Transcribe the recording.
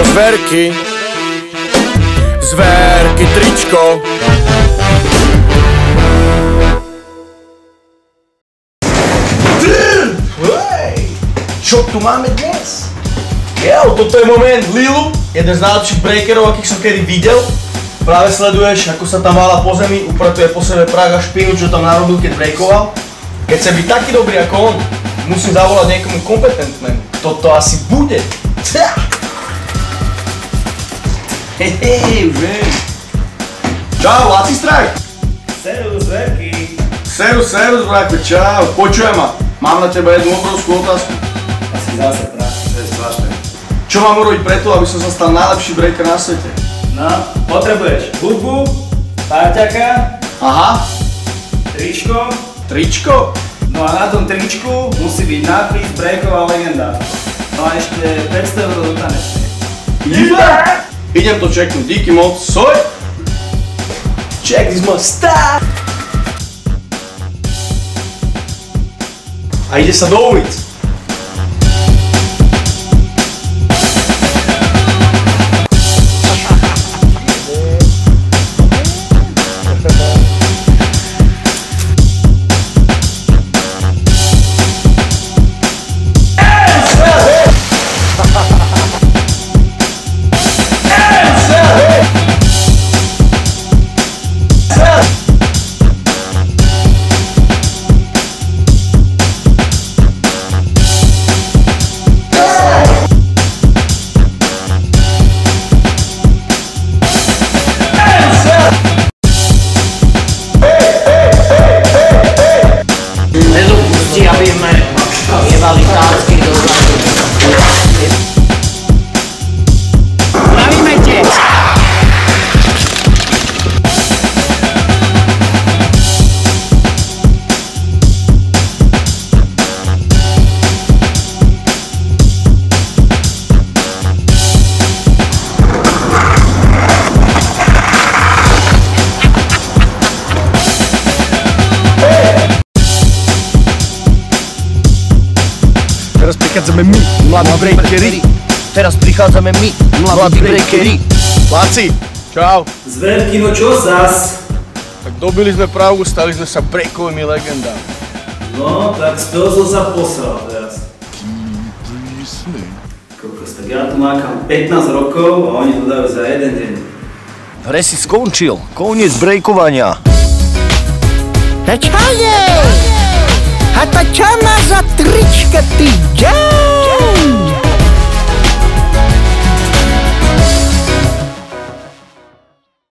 zverky, zverky tričko. Čo tu máme dnes? Toto je moment. Lilu, jeden z najlepších breakerov, akých som kedy videl. Práve sleduješ, ako sa tam vála po zemi, upratuje po sebe prach a špinu, čo tam narobil, keď breakoval. Keď chcem byť taký dobrý ako on, musím zavolať niekomu kompetentnému. Kto to asi bude? Hej, už viem. Čau, Laci Strike. Serus, Verky. Serus, bráko, čau. Počujem ma, mám na teba jednu obrovskú otázku. Asi zase prach. To je strašné. Čo mám urobiť preto, aby som sa stal najlepší breaker na svete? No, potrebuješ hudbu, parťaka, Aha. tričko. Tričko? No a na tom tričku musí byť nápis breaková legenda. No a ešte 500 € do tanečnej. Idem to čeknúť, díky moc. Soj! Check this my stuff! A ide sa do ulic. Aby sme jebali tácky dozadu. Slavíme te! Teraz prichádzame my, mladí breakery. Teraz prichádzame my, mladí breakery. Laci, čau. Zverky, no čo zas? Tak dobili sme pravdu, stali sme sa breakovými legendami. No, tak z toho som sa posral teraz. Kokos, tak ja tu mákam 15 rokov a oni to dajú za jeden deň. Hre si skončil, koniec breakovania. To čo je? A to čo má za trička, ty ďau?